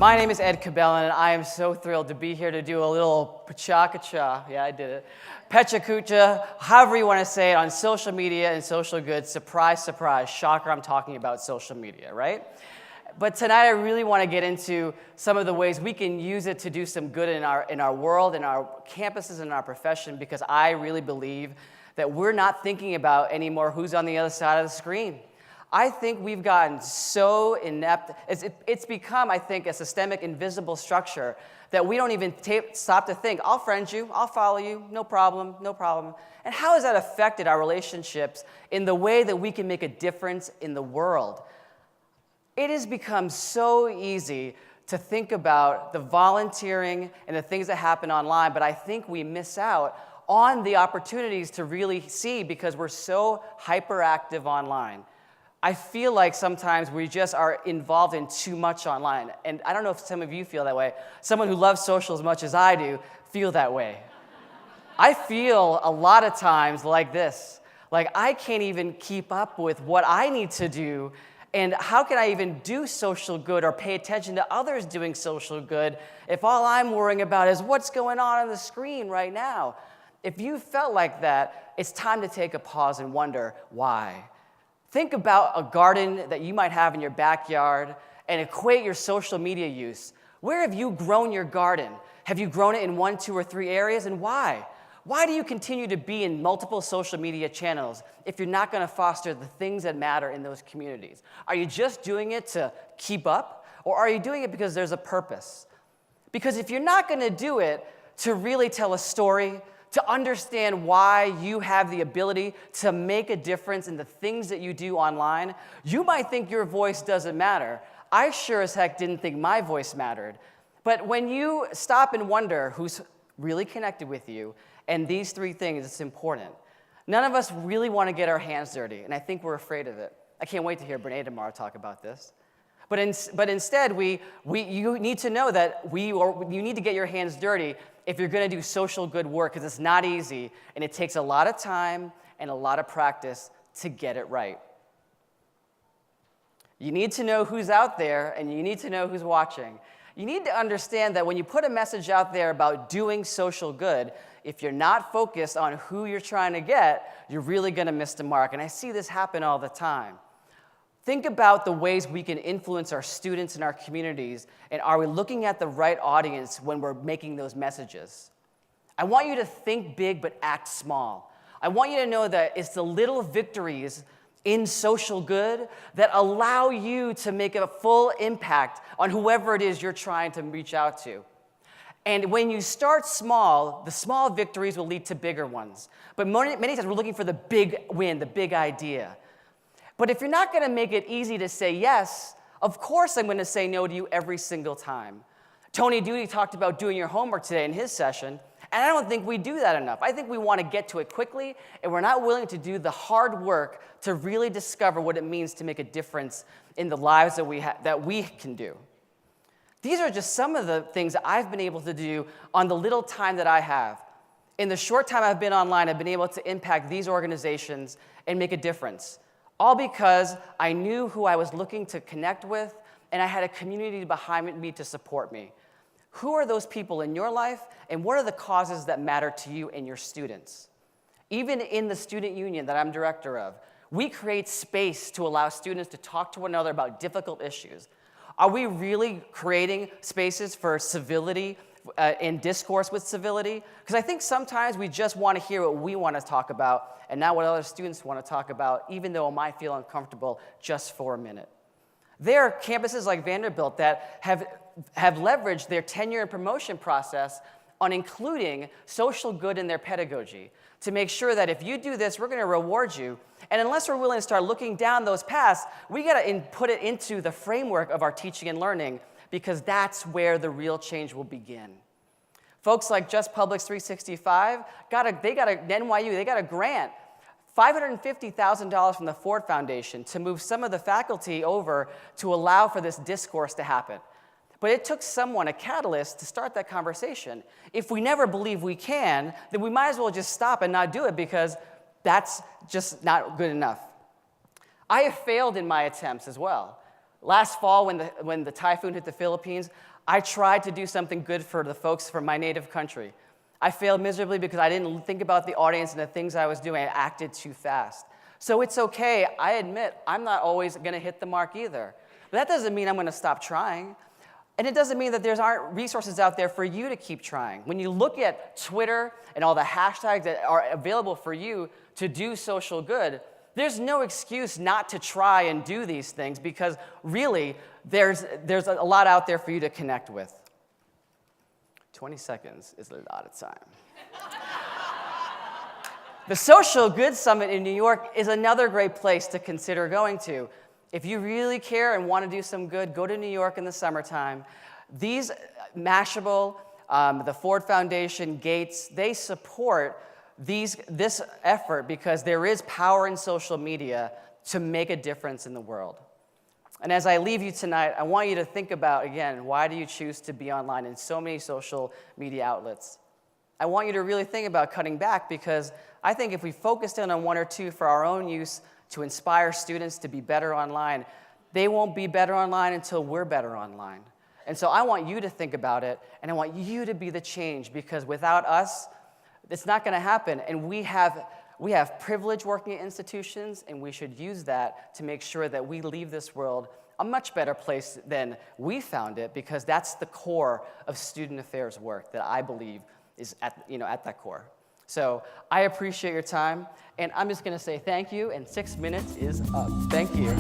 My name is Ed Cabellon, and I am so thrilled to be here to do a little Pecha Kucha. Yeah, I did it. Pecha Kucha, however you want to say it, on social media and social goods. Surprise, surprise, shocker, I'm talking about social media, right? But tonight I really want to get into some of the ways we can use it to do some good in our world, in our campuses, and in our profession, because I really believe that we're not thinking about anymore who's on the other side of the screen. I think we've gotten so inept. It's become, I think, a systemic, invisible structure that we don't even stop to think, I'll friend you, I'll follow you, no problem, no problem. And how has that affected our relationships in the way that we can make a difference in the world? It has become so easy to think about the volunteering and the things that happen online, but I think we miss out on the opportunities to really see because we're so hyperactive online. I feel like sometimes we just are involved in too much online. And I don't know if some of you feel that way. Someone who loves social as much as I do feel that way. I feel a lot of times like this. Like I can't even keep up with what I need to do. And how can I even do social good or pay attention to others doing social good if all I'm worrying about is what's going on the screen right now? If you felt like that, it's time to take a pause and wonder why. Think about a garden that you might have in your backyard and equate your social media use. Where have you grown your garden? Have you grown it in 1, 2, or 3 areas, and why? Why do you continue to be in multiple social media channels if you're not going to foster the things that matter in those communities? Are you just doing it to keep up, or are you doing it because there's a purpose? Because if you're not going to do it to really tell a story, to understand why you have the ability to make a difference in the things that you do online, you might think your voice doesn't matter. I sure as heck didn't think my voice mattered. But when you stop and wonder who's really connected with you, and these 3 things, it's important. None of us really want to get our hands dirty, and I think we're afraid of it. I can't wait to hear Brene tomorrow talk about this. But instead, you need to know that you need to get your hands dirty if you're going to do social good work, because it's not easy, and it takes a lot of time and a lot of practice to get it right. You need to know who's out there, and you need to know who's watching. You need to understand that when you put a message out there about doing social good, if you're not focused on who you're trying to get, you're really going to miss the mark. And I see this happen all the time. Think about the ways we can influence our students and our communities, and are we looking at the right audience when we're making those messages? I want you to think big but act small. I want you to know that it's the little victories in social good that allow you to make a full impact on whoever it is you're trying to reach out to. And when you start small, the small victories will lead to bigger ones. But many times we're looking for the big win, the big idea. But if you're not going to make it easy to say yes, of course I'm going to say no to you every single time. Tony Duty talked about doing your homework today in his session, and I don't think we do that enough. I think we want to get to it quickly, and we're not willing to do the hard work to really discover what it means to make a difference in the lives that we can do. These are just some of the things that I've been able to do on the little time that I have. In the short time I've been online, I've been able to impact these organizations and make a difference. All because I knew who I was looking to connect with, and I had a community behind me to support me. Who are those people in your life, and what are the causes that matter to you and your students? Even in the student union that I'm director of, we create space to allow students to talk to one another about difficult issues. Are we really creating spaces for civility and discourse with civility? Because I think sometimes we just want to hear what we want to talk about and not what other students want to talk about, even though it might feel uncomfortable just for a minute. There are campuses like Vanderbilt that have leveraged their tenure and promotion process on including social good in their pedagogy to make sure that if you do this, we're going to reward you. And unless we're willing to start looking down those paths, we got to put it into the framework of our teaching and learning, because that's where the real change will begin. Folks like Just Publix 365, NYU, they got a grant, $550,000 from the Ford Foundation to move some of the faculty over to allow for this discourse to happen. But it took someone, a catalyst, to start that conversation. If we never believe we can, then we might as well just stop and not do it, because that's just not good enough. I have failed in my attempts as well. Last fall, when the typhoon hit the Philippines, I tried to do something good for the folks from my native country. I failed miserably because I didn't think about the audience and the things I was doing. I acted too fast. So it's okay. I admit I'm not always going to hit the mark either. But that doesn't mean I'm going to stop trying. And it doesn't mean that there aren't resources out there for you to keep trying. When you look at Twitter and all the hashtags that are available for you to do social good, there's no excuse not to try and do these things because really there's a lot out there for you to connect with. 20 seconds is a lot of time. The Social Good Summit in New York is another great place to consider going to. If you really care and want to do some good, go to New York in the summertime. These Mashable, the Ford Foundation, Gates, they support this effort because there is power in social media to make a difference in the world. And as I leave you tonight, I want you to think about, again, why do you choose to be online in so many social media outlets? I want you to really think about cutting back because I think if we focused in on one or two for our own use to inspire students to be better online, they won't be better online until we're better online. And so I want you to think about it, and I want you to be the change because without us, it's not going to happen. And we have privilege working at institutions, and we should use that to make sure that we leave this world a much better place than we found it, because that's the core of student affairs work that I believe is at that core. So I appreciate your time, and I'm just going to say thank you, and 6 minutes is up. Thank you.